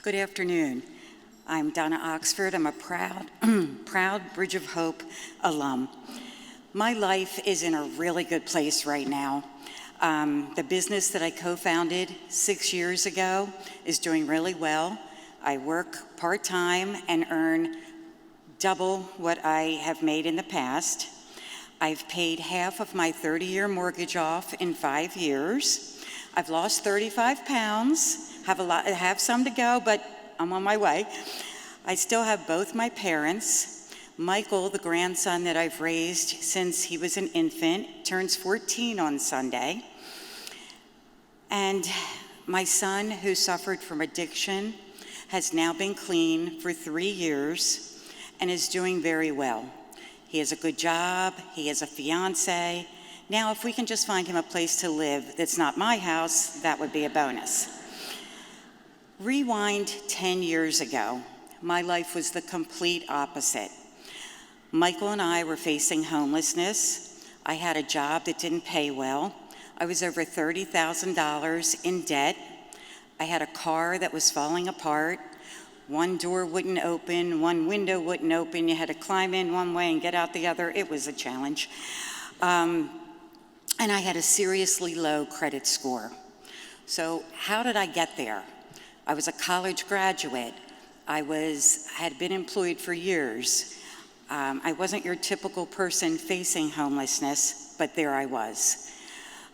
Good afternoon. I'm Donna Oxford. I'm a proud Bridge of Hope alum. My life is in a really good place right now. The business that I co-founded 6 years ago is doing really well. I work part-time and earn double what I have made in the past. I've paid half of my 30-year mortgage off in 5 years. I've lost 35 pounds, have some to go, but I'm on my way. I still have both my parents. Michael, the grandson that I've raised since he was an infant, turns 14 on Sunday. And my son, who suffered from addiction, has now been clean for 3 years and is doing very well. He has a good job, he has a fiance. Now, if we can just find him a place to live that's not my house, that would be a bonus. Rewind 10 years ago, my life was the complete opposite. Michael and I were facing homelessness. I had a job that didn't pay well. I was over $30,000 in debt. I had a car that was falling apart. One door wouldn't open, one window wouldn't open. You had to climb in one way and get out the other. It was a challenge. And I had a seriously low credit score. So how did I get there? I was a college graduate. I had been employed for years. I wasn't your typical person facing homelessness, but there I was.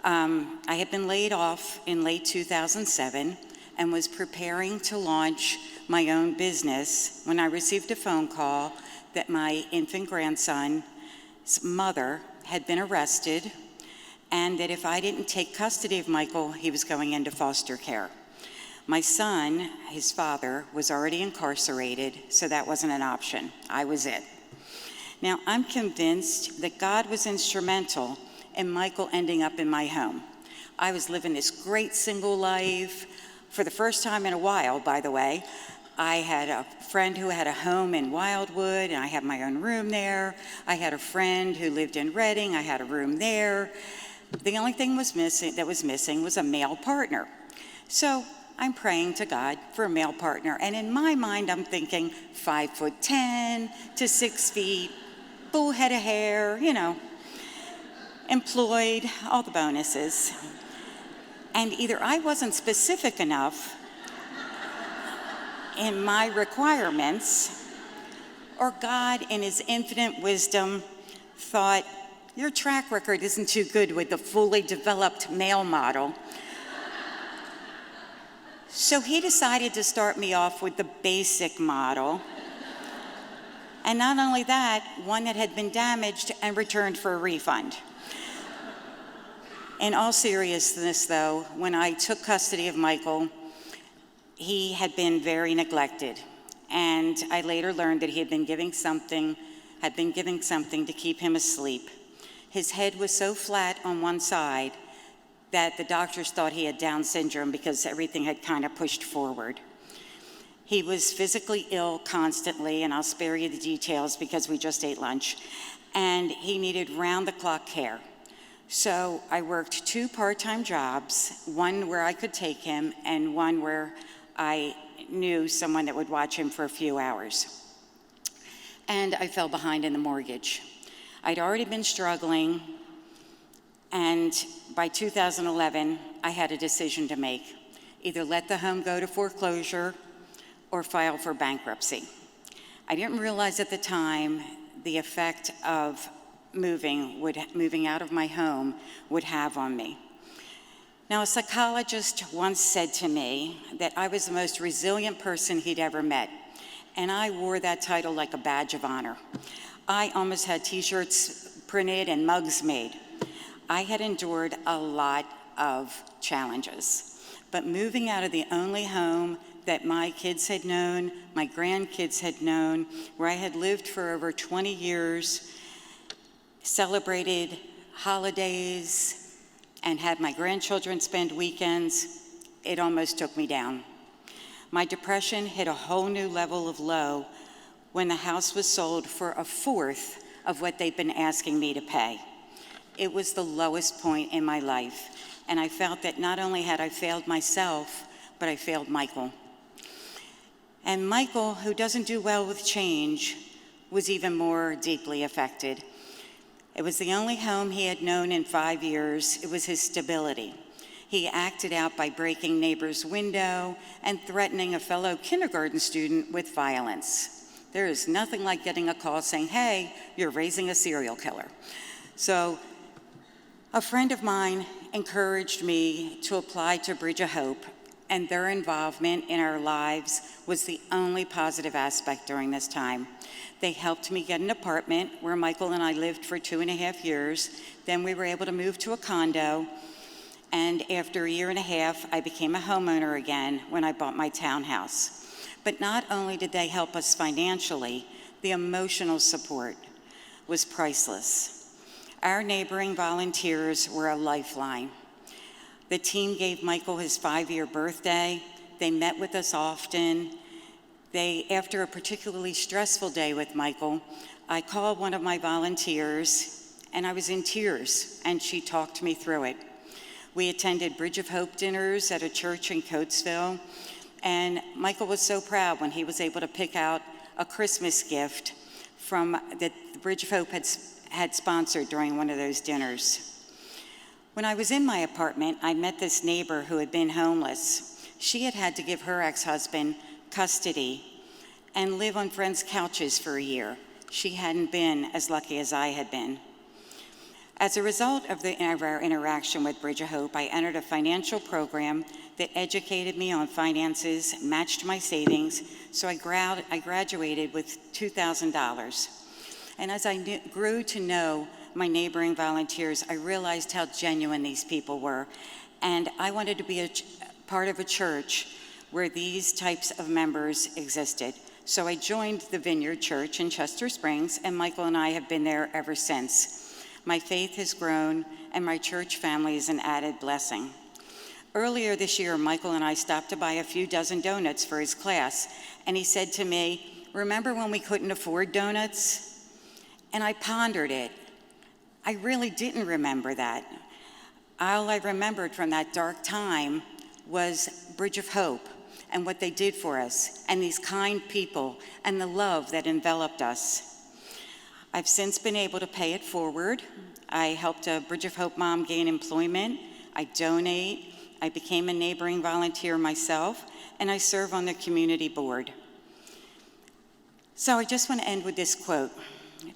I had been laid off in late 2007 and was preparing to launch my own business when I received a phone call that my infant grandson's mother had been arrested and that if I didn't take custody of Michael, he was going into foster care. My son, his father, was already incarcerated, so that wasn't an option. I was it. Now, I'm convinced that God was instrumental in Michael ending up in my home. I was living this great single life for the first time in a while, by the way. I had a friend who had a home in Wildwood, and I had my own room there. I had a friend who lived in Reading. I had a room there. The only thing that was missing was a male partner. So I'm praying to God for a male partner. And in my mind, I'm thinking 5'10" to 6 feet, full head of hair, employed, all the bonuses. And either I wasn't specific enough in my requirements, or God, in his infinite wisdom, thought, your track record isn't too good with the fully developed male model. So he decided to start me off with the basic model. And not only that, one that had been damaged and returned for a refund. In all seriousness, though, when I took custody of Michael, he had been very neglected. And I later learned that he had been giving something to keep him asleep. His head was so flat on one side that the doctors thought he had Down syndrome because everything had kind of pushed forward. He was physically ill constantly, and I'll spare you the details because we just ate lunch, and he needed round-the-clock care. So I worked 2 part-time jobs, one where I could take him and one where I knew someone that would watch him for a few hours. And I fell behind in the mortgage. I'd already been struggling, and by 2011, I had a decision to make. Either let the home go to foreclosure or file for bankruptcy. I didn't realize at the time the effect of moving out of my home would have on me. Now, a psychologist once said to me that I was the most resilient person he'd ever met, and I wore that title like a badge of honor. I almost had t-shirts printed and mugs made. I had endured a lot of challenges, but moving out of the only home that my kids had known, my grandkids had known, where I had lived for over 20 years, celebrated holidays, and had my grandchildren spend weekends, it almost took me down. My depression hit a whole new level of low when the house was sold for a fourth of what they'd been asking me to pay. It was the lowest point in my life, and I felt that not only had I failed myself, but I failed Michael. And Michael, who doesn't do well with change, was even more deeply affected. It was the only home he had known in 5 years. It was his stability. He acted out by breaking neighbor's window and threatening a fellow kindergarten student with violence. There is nothing like getting a call saying, hey, you're raising a serial killer. So a friend of mine encouraged me to apply to Bridge of Hope, and their involvement in our lives was the only positive aspect during this time. They helped me get an apartment where Michael and I lived for 2.5 years. Then we were able to move to a condo, and after 1.5 years, I became a homeowner again when I bought my townhouse. But not only did they help us financially, the emotional support was priceless. Our neighboring volunteers were a lifeline. The team gave Michael his 5-year birthday. They met with us often. After a particularly stressful day with Michael, I called one of my volunteers, and I was in tears, and she talked me through it. We attended Bridge of Hope dinners at a church in Coatesville, and Michael was so proud when he was able to pick out a Christmas gift that the Bridge of Hope had sponsored during one of those dinners. When I was in my apartment, I met this neighbor who had been homeless. She had had to give her ex-husband custody and live on friends' couches for 1 year. She hadn't been as lucky as I had been. As a result of our interaction with Bridge of Hope, I entered a financial program that educated me on finances, matched my savings, so I graduated with $2,000. And as I grew to know my neighboring volunteers, I realized how genuine these people were. And I wanted to be a part of a church where these types of members existed. So I joined the Vineyard Church in Chester Springs, and Michael and I have been there ever since. My faith has grown, and my church family is an added blessing. Earlier this year, Michael and I stopped to buy a few dozen donuts for his class, and he said to me, remember when we couldn't afford donuts? And I pondered it. I really didn't remember that. All I remembered from that dark time was Bridge of Hope and what they did for us, and these kind people, and the love that enveloped us. I've since been able to pay it forward. I helped a Bridge of Hope mom gain employment. I donate. I became a neighboring volunteer myself, and I serve on the community board. So I just want to end with this quote.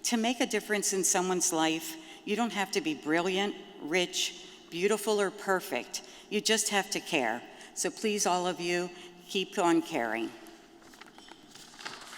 To make a difference in someone's life, you don't have to be brilliant, rich, beautiful, or perfect. You just have to care. So please, all of you, keep on caring.